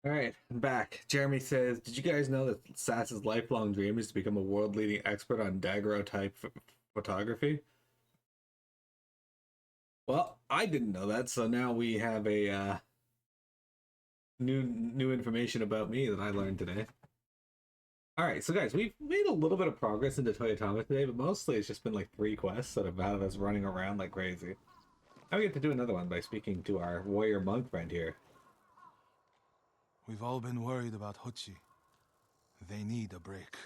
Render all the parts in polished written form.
All right, I'm back. Jeremy says, "Did you guys know that Sass's lifelong dream is to become a world-leading expert on daguerreotype photography?" Well, I didn't know that, so now we have a new information about me that I learned today. All right, so guys, we've made a little bit of progress into Toyotama today, but mostly it's just been like three quests that have had us running around like crazy. Now we get to do another one by speaking to our warrior monk friend here. We've all been worried about Hochi. They need a break.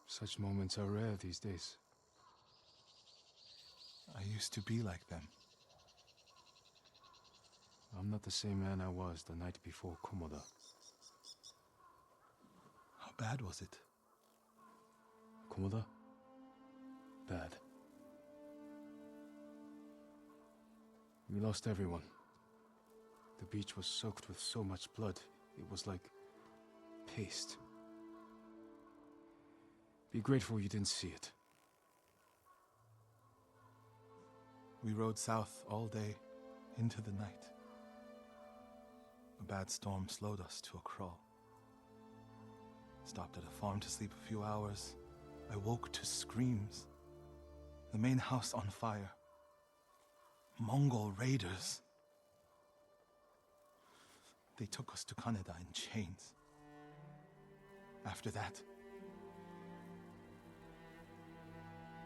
Such moments are rare these days. I used to be like them. I'm not the same man I was the night before Komoda. How bad was it? Komoda? Bad. We lost everyone. The beach was soaked with so much blood, it was like paste. Be grateful you didn't see it. We rode south all day, into the night. A bad storm slowed us to a crawl. Stopped at a farm to sleep a few hours. I woke to screams. The main house on fire. Mongol raiders. They took us to Kaneda in chains. After that,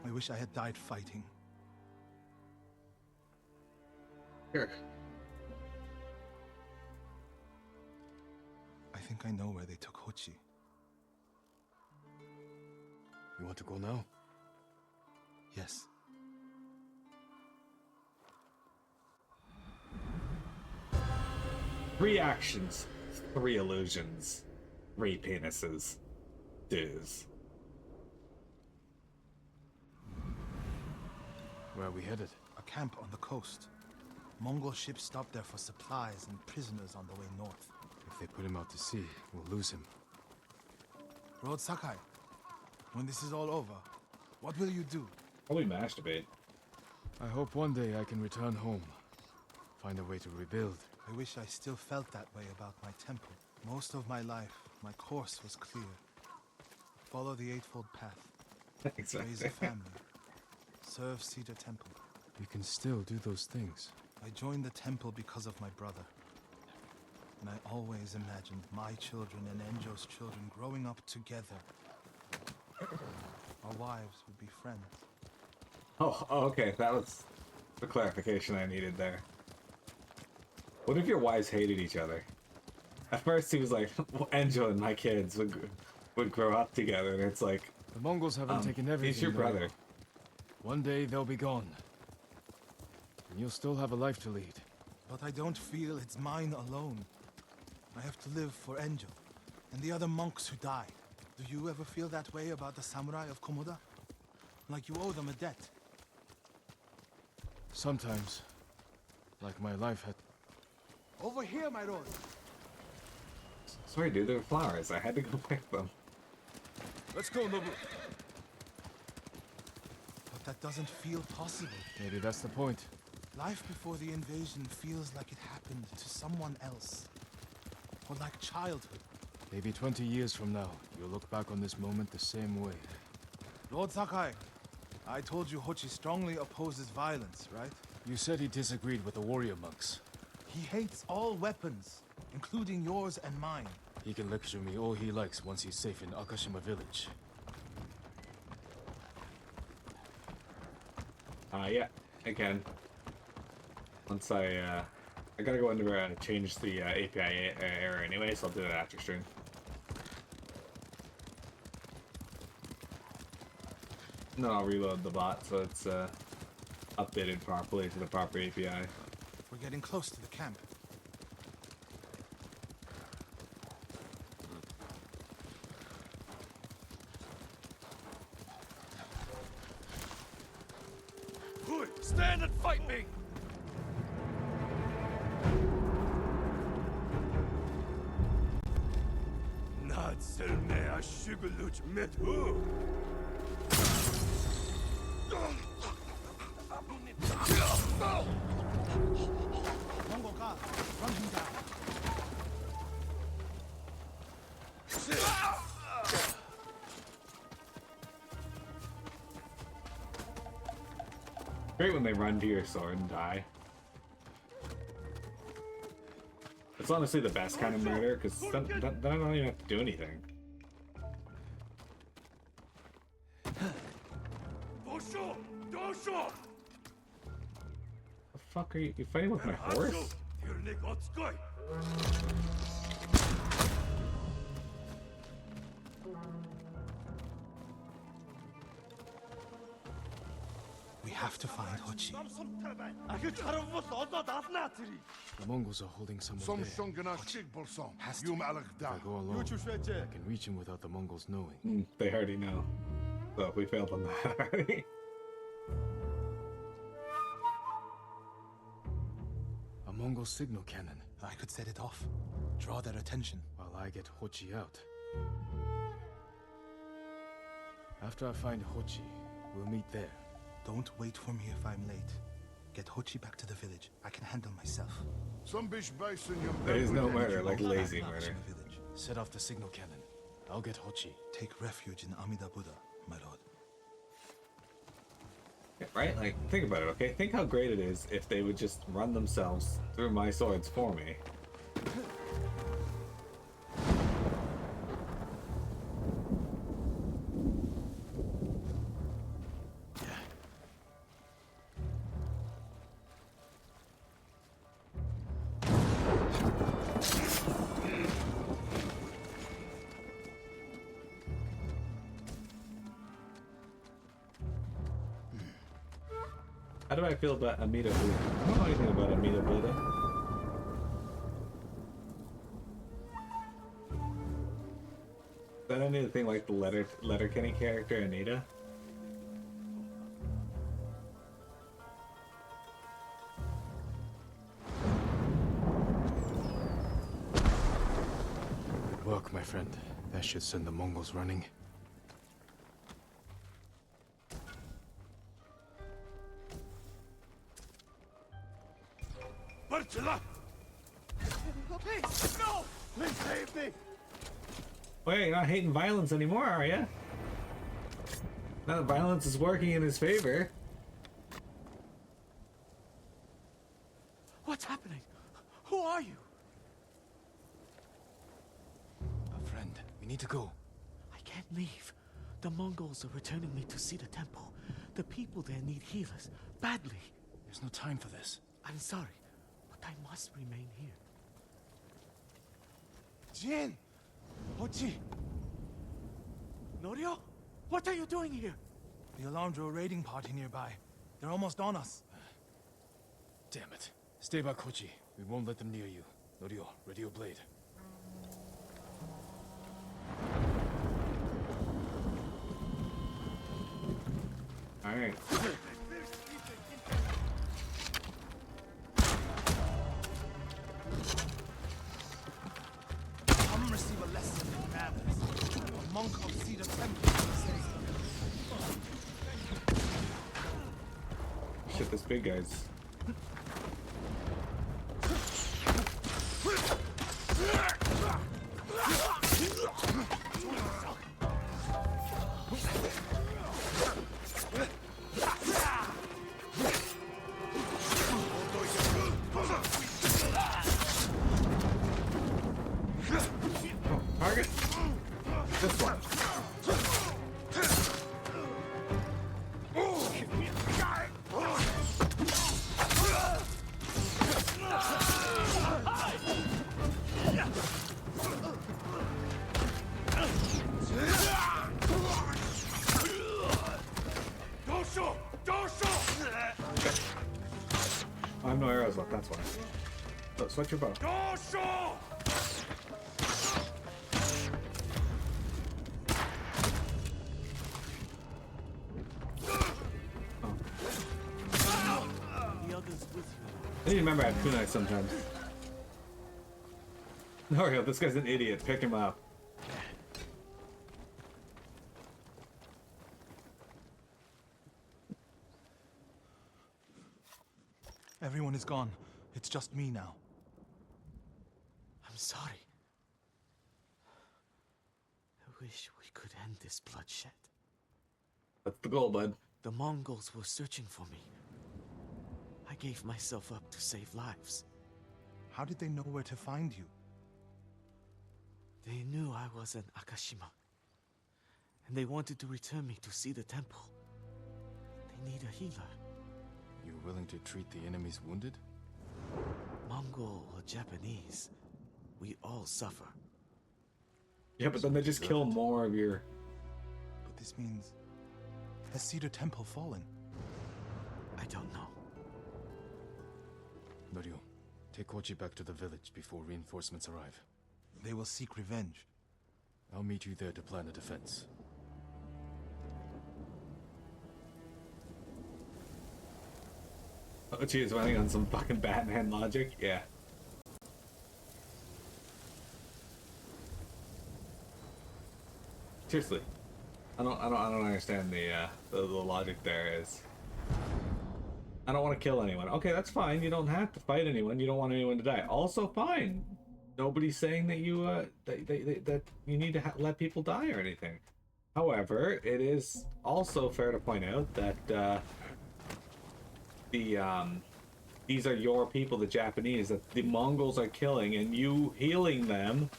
I wish I had died fighting. Sure. I think I know where they took Hochi. You want to go now? Yes. Three actions, three illusions, three penises. Dues. Where are we headed? A camp on the coast. Mongol ships stopped there for supplies and prisoners on the way north. If they put him out to sea, we'll lose him. Lord Sakai, when this is all over, what will you do? Probably masturbate. I hope one day I can return home. Find a way to rebuild. I wish I still felt that way about my temple. Most of my life, my course was clear. Follow the Eightfold Path. Exactly. Raise a family. Serve Cedar Temple. You can still do those things. I joined the temple because of my brother. And I always imagined my children and Enjo's children growing up together. Our wives would be friends. Oh, okay. That was the clarification I needed there. What if your wives hated each other? At first, he was like, "Angel and my kids would grow up together," and it's like, The Mongols haven't taken everything. he's your brother. One day they'll be gone. And you'll still have a life to lead. But I don't feel it's mine alone. I have to live for Enjo and the other monks who died. Do you ever feel that way about the samurai of Komoda? Like you owe them a debt? Sometimes. Like my life had... Over here, my lord! Sorry, dude, they were flowers. I had to go pick them. Let's go, Nobu! But that doesn't feel possible. Maybe that's the point. Life before the invasion feels like it happened to someone else. Or like childhood. Maybe 20 years from now, you'll look back on this moment the same way. Lord Sakai, I told you Hochi strongly opposes violence, right? You said he disagreed with the warrior monks. He hates all weapons, including yours and mine. He can lecture me all he likes once he's safe in Akashima village. Yeah, I can. Once I gotta go under and change the API error anyway, so I'll do that after stream. And then I'll reload the bot so it's updated properly to the proper API. We're getting close to the camp. Stand and fight me! Mongol guard, run him down. Great when they run to your sword and die. It's honestly the best kind of murder, because then I don't even have to do anything. The fuck are you fighting with my horse? We have to find Hochi. The Mongols are holding someone there. Has to. If I go alone, I can reach him without the Mongols knowing. They already know. So we failed on that already. A Mongol signal cannon, I could set it off. Draw their attention. while I get Hochi out. After I find Hochi, we'll meet there. Don't wait for me if I'm late. Get Hochi back to the village. I can handle myself. There is no murder like lazy Back to murder. the village. Set off the signal cannon. I'll get Hochi. Take refuge in Amida Buddha, my lord. Yeah, right? Like, think about it, okay? Think how great it is if they would just run themselves through my swords for me. How do I feel about Amida Buddha? I don't know anything about Amida Buddha. Is that anything like the Letterkenny character Anita? Good work, my friend. That should send the Mongols running. Please, no! Please save me! Wait, you're not hating violence anymore, are you? Now that violence is working in his favor. What's happening? Who are you? A friend, we need to go. I can't leave. The Mongols are returning me to see the temple. The people there need healers, badly. There's no time for this. I'm sorry, but I must remain here. Jin! Hochi! Norio? What are you doing here? The alarm drew a raiding party nearby. They're almost on us. Damn it. Stay back, Hochi. We won't let them near you. Norio, ready your blade. Alright. Come receive a lesson in manners. A monk of Cedar Temple says. Shit, this big guy's. Target? This one. I have no arrows left, that's why. So, switch your bow. The others with you. I need to remember I have two knives sometimes. Norio, this guy's an idiot. Pick him up. Everyone is gone. It's just me now. I'm sorry. I wish we could end this bloodshed. That's the goal, bud. The Mongols were searching for me. gave myself up to save lives. How did they know where to find you? They knew I was in Akashima, and they wanted to return me to see the temple. They need a healer. You're willing to treat the enemy's wounded? Mongol or Japanese, we all suffer. Yeah, but then they just kill more of your... But this means... Has Cedar Temple fallen? I don't know. Norio, take Hochi back to the village before reinforcements arrive. They will seek revenge. I'll meet you there to plan a defense. Hochi is running on some fucking Batman logic. Yeah. Seriously, I don't understand the logic there. Is I don't want to kill anyone. Okay, that's fine. You don't have to fight anyone. You don't want anyone to die. Also fine. Nobody's saying that you that you need to let people die or anything. However, it is also fair to point out that these are your people, the Japanese, that the Mongols are killing, and you healing them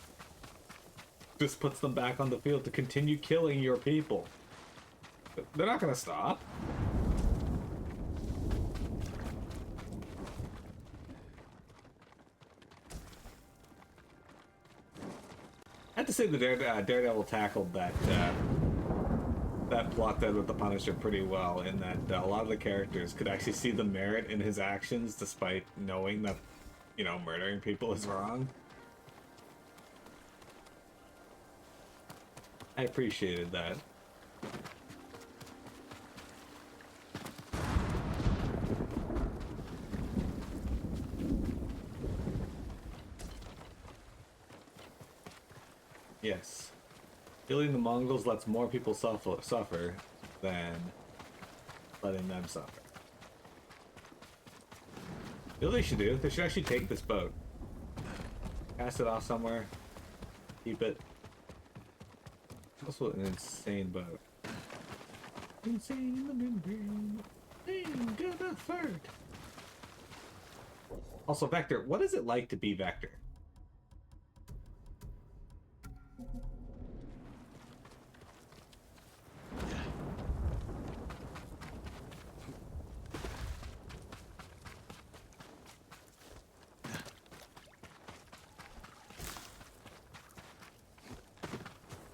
just puts them back on the field to continue killing your people. They're not gonna stop. I have to say the Daredevil tackled that that plot there with the Punisher pretty well, in that a lot of the characters could actually see the merit in his actions despite knowing that, you know, murdering people is wrong. I appreciated that. Yes. Killing the Mongols lets more people suffer than letting them suffer. You know what they should do? They should actually take this boat. Cast it off somewhere. Keep it. It's also an insane boat. Insane third. Also, Vector, what is it like to be Vector?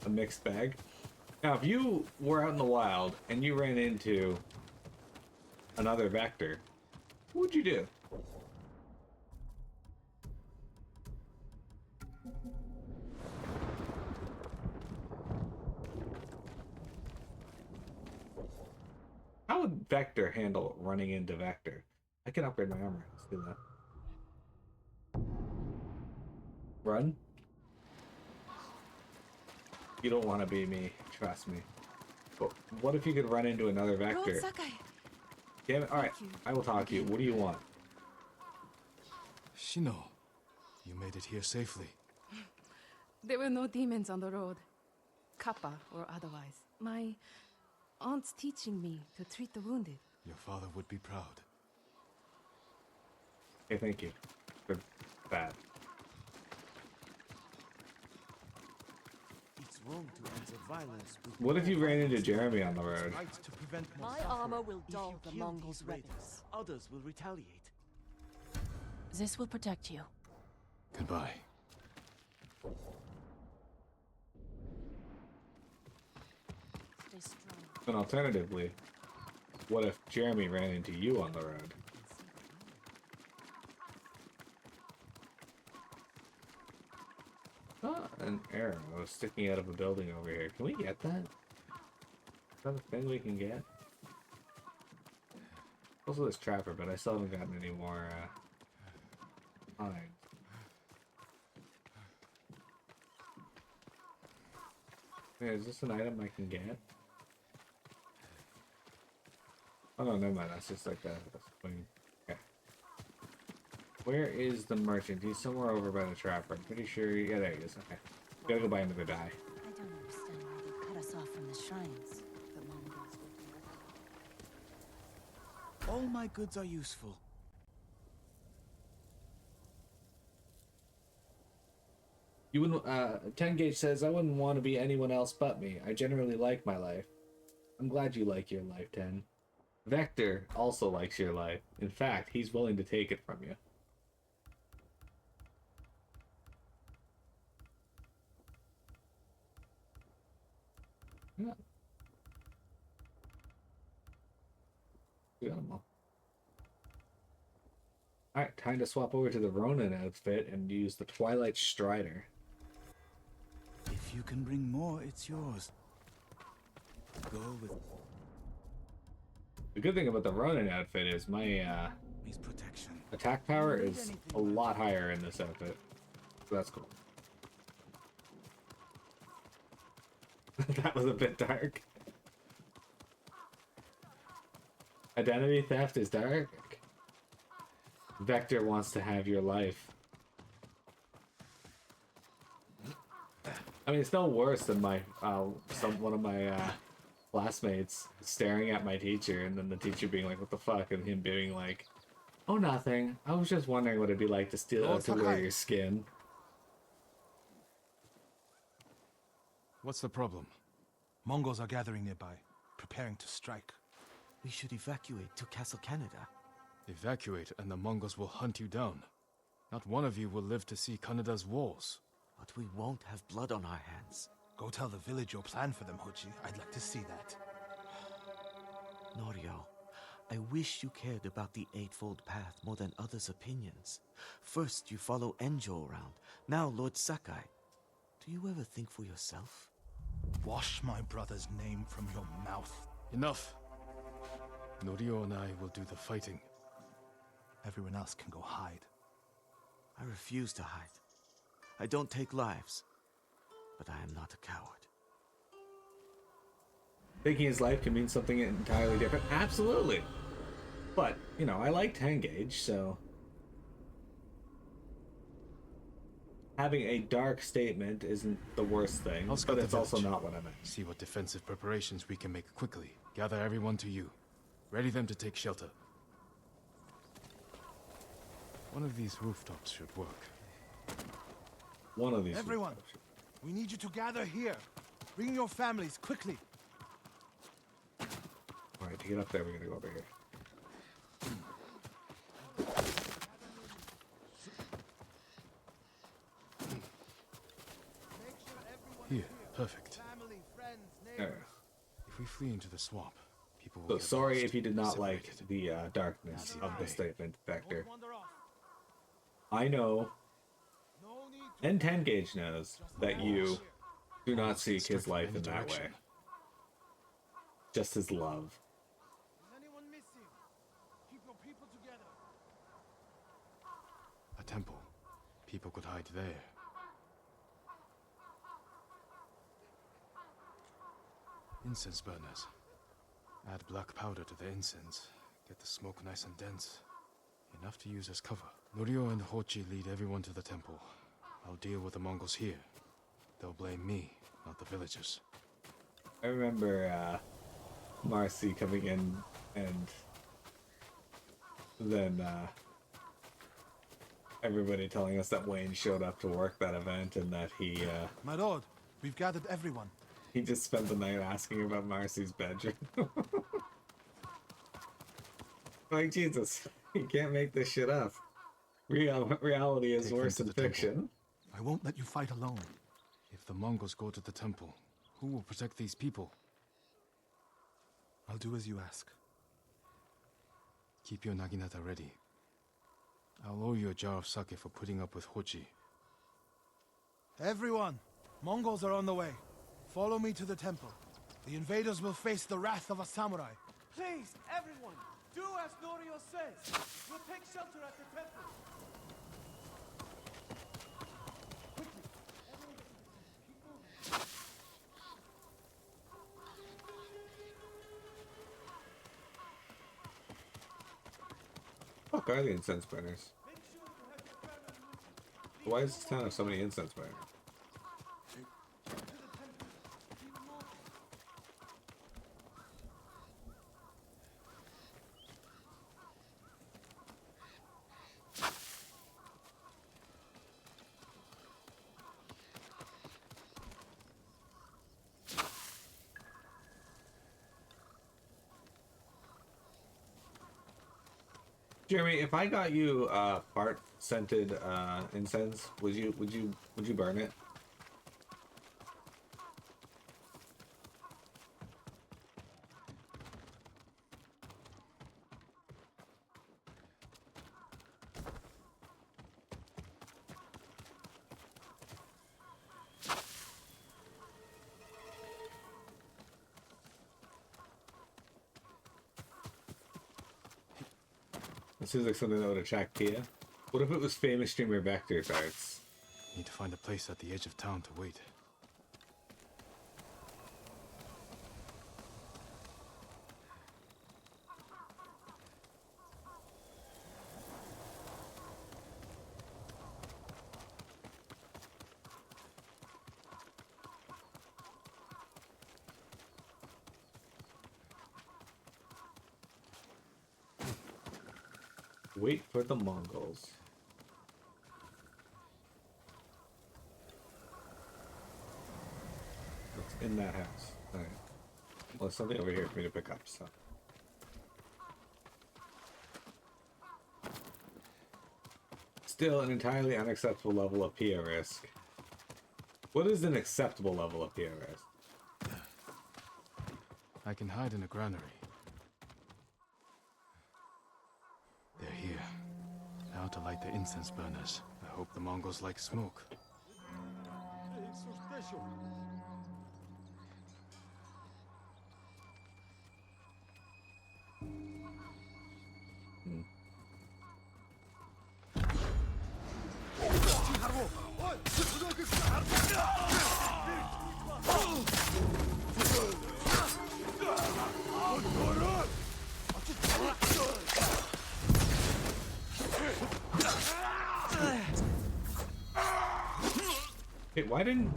A mixed bag. Now, if you were out in the wild and you ran into another Vector, what would you do? How would Vector handle running into Vector? I can upgrade my armor. Let's do that. Run? You don't want to be me, trust me. But what if you could run into another Vector? Damn it, alright, I will talk to you. What do you want? Shino, you made it here safely. There were no demons on the road. Kappa or otherwise. My aunt's teaching me to treat the wounded. Your father would be proud. Okay, thank you. For that. It's wrong to enter violence with What if you ran into Jeremy on the road? right to prevent more My suffering. armor will If dull you the kill Mongols' these weapons. raiders, others will retaliate. This will protect you. Goodbye. Stay strong. And alternatively, what if Jeremy ran into you on the road? Ah, an arrow sticking out of a building over here. Can we get that? Is that a thing we can get? Also this trapper, but I still haven't gotten any more, hides. Wait, is this an item I can get? Oh no, never mind. That's just like that. Swing. Okay. Where is the merchant? He's somewhere over by the trapper. I'm pretty sure. Yeah, there he is. Okay. Gotta go buy him to die. I don't understand why they cut us off from the shrines. The Mongols would be All my goods are useful. You wouldn't. Tengage says I wouldn't want to be anyone else but me. I generally like my life. I'm glad you like your life, Ten. Vector also likes your life. In fact, he's willing to take it from you. Yeah. We got them all. Alright, time to swap over to the Ronin outfit and use the Twilight Strider. If you can bring more, it's yours. Go with The good thing about the Ronin outfit is my his protection. attack power is a lot higher in this outfit. So that's cool. That was a bit dark. Identity theft is dark. Vector wants to have your life. I mean, it's no worse than my one of my classmates staring at my teacher, and then the teacher being like, "What the fuck?" and him being like, "Oh, nothing. I was just wondering what it'd be like to steal to wear your skin." What's the problem? Mongols are gathering nearby, preparing to strike. We should evacuate to Castle Canada. Evacuate and the Mongols will hunt you down. Not one of you will live to see Kanada's walls. But we won't have blood on our hands. Go tell the village your plan for them, Hochi. I'd like to see that. Norio, I wish you cared about the Eightfold Path more than others' opinions. First, you follow Enjo around. Now, Lord Sakai. Do you ever think for yourself? Wash my brother's name from your mouth. Enough! Norio and I will do the fighting. Everyone else can go hide. I refuse to hide. I don't take lives, but I am not a coward. Taking his life can mean something entirely different. Absolutely. But, you know, I like Tengage, so having a dark statement isn't the worst thing, I'll scout but the it's also village. not what I meant. See what defensive preparations we can make quickly. Gather everyone to you. Ready them to take shelter. One of these rooftops should work. One of these. Everyone, we need you to gather here. Bring your families, quickly. Alright, to get up there, we're gonna go over here. Here, perfect. There. If we flee into the swamp, people will So get sorry lost, if you did not like separated. the darkness of the statement, Vector. Don't wander off. I know, No need to and Tengage knows, that you do not seek his Strike from life any in that way. direction. Just his love. Is anyone missing? Keep your people together. A temple. People could hide there. Incense burners. Add black powder to the incense. Get the smoke nice and dense. Enough to use as cover. Norio and Hochi lead everyone to the temple. I'll deal with the Mongols here. They'll blame me, not the villagers. I remember Marcy coming in and then everybody telling us that Wayne showed up to work that event and that My lord, we've gathered everyone. he just spent the night asking about Marcy's bedroom. Like, Jesus, you can't make this shit up. Reality is Take them worse to than the temple. fiction. I won't let you fight alone. If the Mongols go to the temple, who will protect these people? I'll do as you ask. Keep your naginata ready. I'll owe you a jar of sake for putting up with Hochi. Everyone, Mongols are on the way. Follow me to the temple. The invaders will face the wrath of a samurai. Please, everyone, do as Norio says. We'll take shelter at the temple. Fuck are the incense burners? Why does this town have so many incense burners? Jeremy, if I got you part scented incense, would you burn it? It seems like something that would attract Tia. What if it was famous streamer Vector's arts? Need to find a place at the edge of town to wait. Wait for the Mongols. What's in that house? Alright. Well, there's something over here for me to pick up, so. Still an entirely unacceptable level of PO risk. What is an acceptable level of PO risk? I can hide in a granary. They're here. Now to light the incense burners. I hope the Mongols like smoke. Hey, why didn't...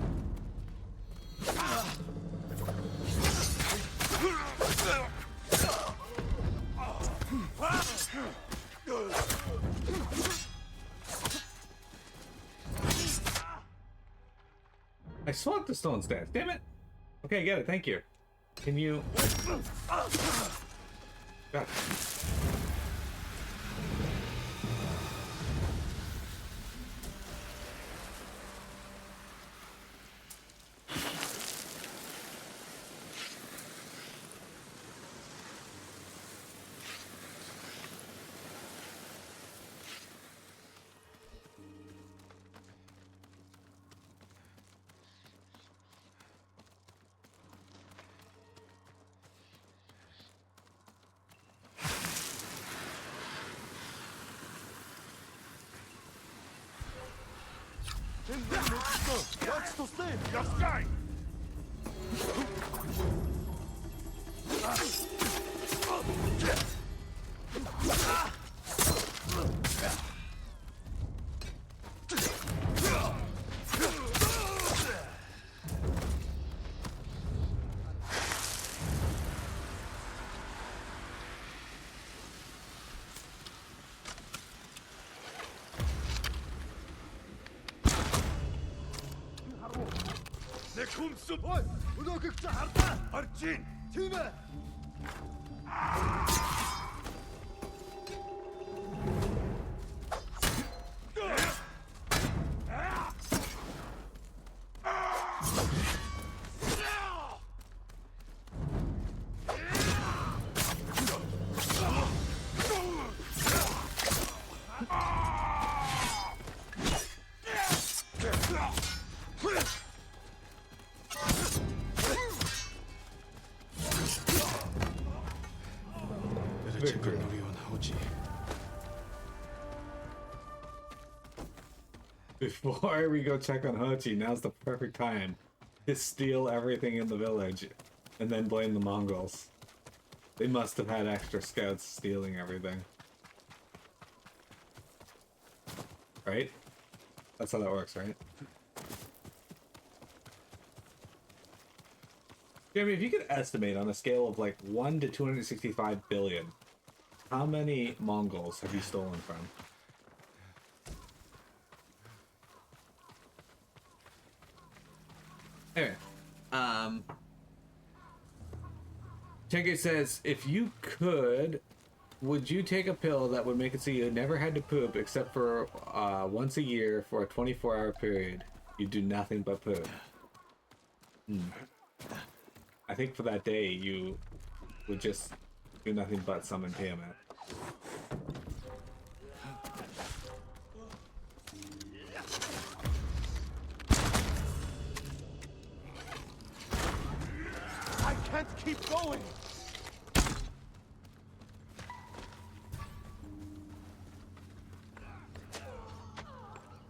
I swapped the stone stance, damn it! Okay, I get it, thank you. Can you... God. What's to sleep? Your sky! Kumsun! Ой! Өнөөгч хардаа! Орж ийн! Тийм ээ! Better check on Norio and Hochi. Before we go check on Hochi, now's the perfect time to steal everything in the village and then blame the Mongols. They must have had extra scouts stealing everything. Right? That's how that works, right? Jeremy, if you could estimate on a scale of like 1 to 265 billion, how many Mongols have you stolen from? Anyway, Tenke says, if you could Would you take a pill that would make it so you never had to poop except for once a year for a 24-hour period? You do nothing but poop. I think for that day you would just do nothing but summon Tiamat. I can't keep going!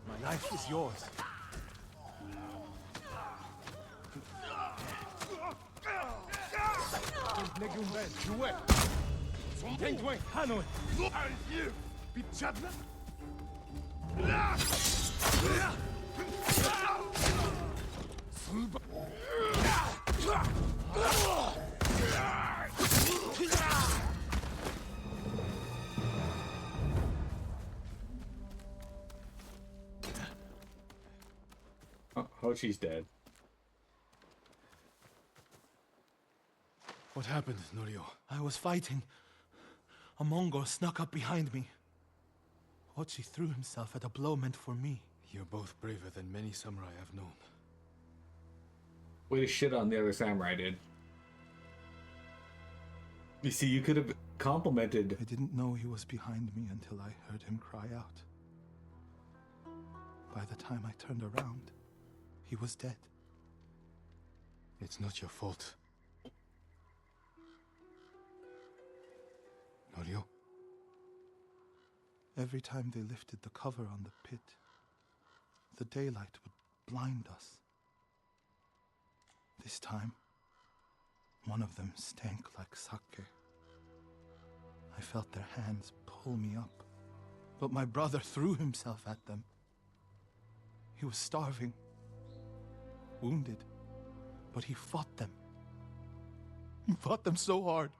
My life is yours. Oh, Hochi's dead. What happened, Norio? I was fighting. A Mongol snuck up behind me. Hochi threw himself at a blow meant for me. You're both braver than many samurai I've known. Way to shit on the other samurai, dude. You see, you could have complimented. I didn't know he was behind me until I heard him cry out. By the time I turned around, he was dead. It's not your fault. Norio? Every time they lifted the cover on the pit, the daylight would blind us. This time, one of them stank like sake. I felt their hands pull me up, but my brother threw himself at them. He was starving, wounded, but he fought them. He fought them so hard.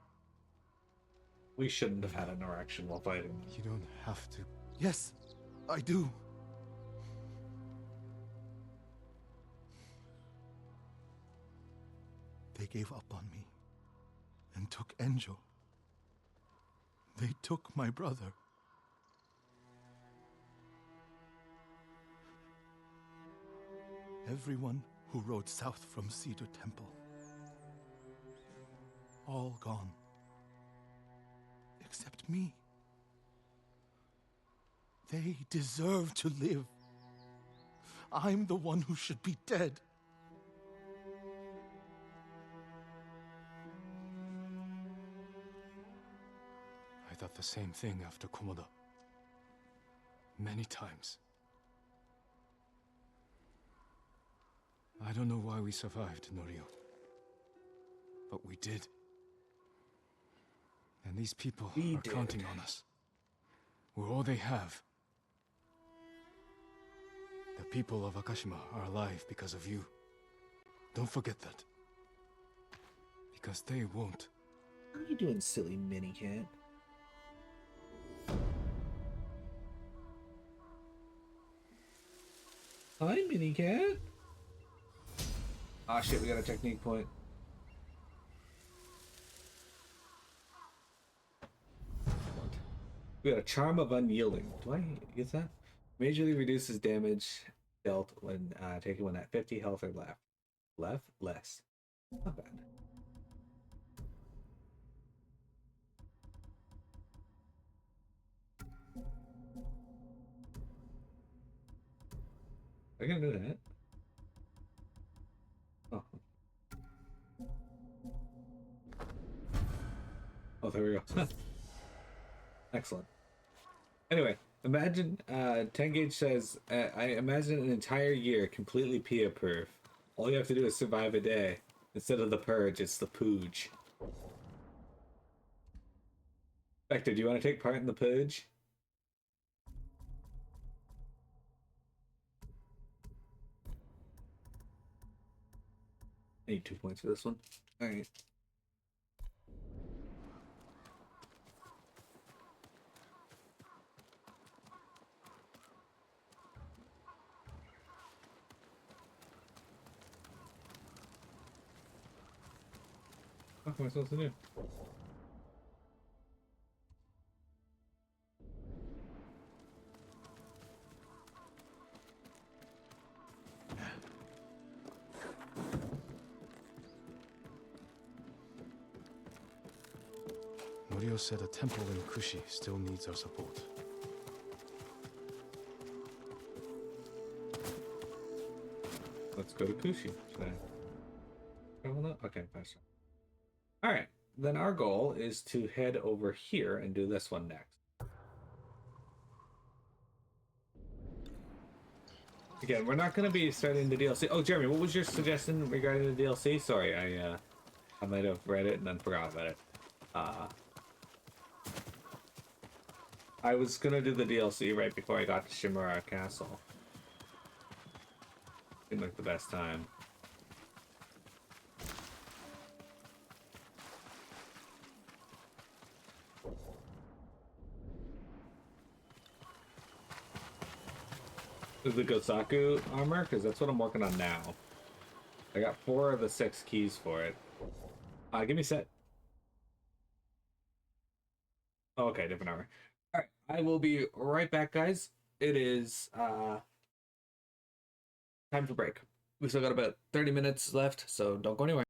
We shouldn't have had an erection while fighting. You don't have to. Yes, I do. They gave up on me and took Angel. They took my brother. Everyone who rode south from Cedar Temple. All gone. Except me. They deserve to live. I'm the one who should be dead. I thought the same thing after Komoda. Many times. I don't know why we survived, Norio. But we did. And these people are counting on us. We're all they have. The people of Akashima are alive because of you. Don't forget that. Because they won't. What are you doing, silly mini cat? Hi, mini cat. Ah, shit, we got a technique point. We got a charm of unyielding. Do I get that? Majorly reduces damage dealt when taken when at 50 health or left. Left? Less. Not bad. Are you gonna do that? Oh. Oh, there we go. Excellent. Anyway, imagine 10 gauge says, I imagine an entire year completely PEA-proof. All you have to do is survive a day. Instead of the purge, it's the pooge. Vector, do you want to take part in the purge? I need 2 points for this one. Alright. What am I supposed to do? Norio said a temple in Kushi still needs our support. Let's go to Kushi. Should I travel now? Okay, faster. All right, then our goal is to head over here and do this one next. Again, we're not going to be starting the DLC. Oh, Jeremy, what was your suggestion regarding the DLC? Sorry, I might have read it and then forgot about it. I was going to do the DLC right before I got to Shimura Castle. Seemed like the best time. The Gosaku armor, because that's what I'm working on now. I got 4 of the 6 keys for it. Give me a set. Oh, okay, different armor. Alright, I will be right back, guys. It is time for break. We still got about 30 minutes left, so don't go anywhere.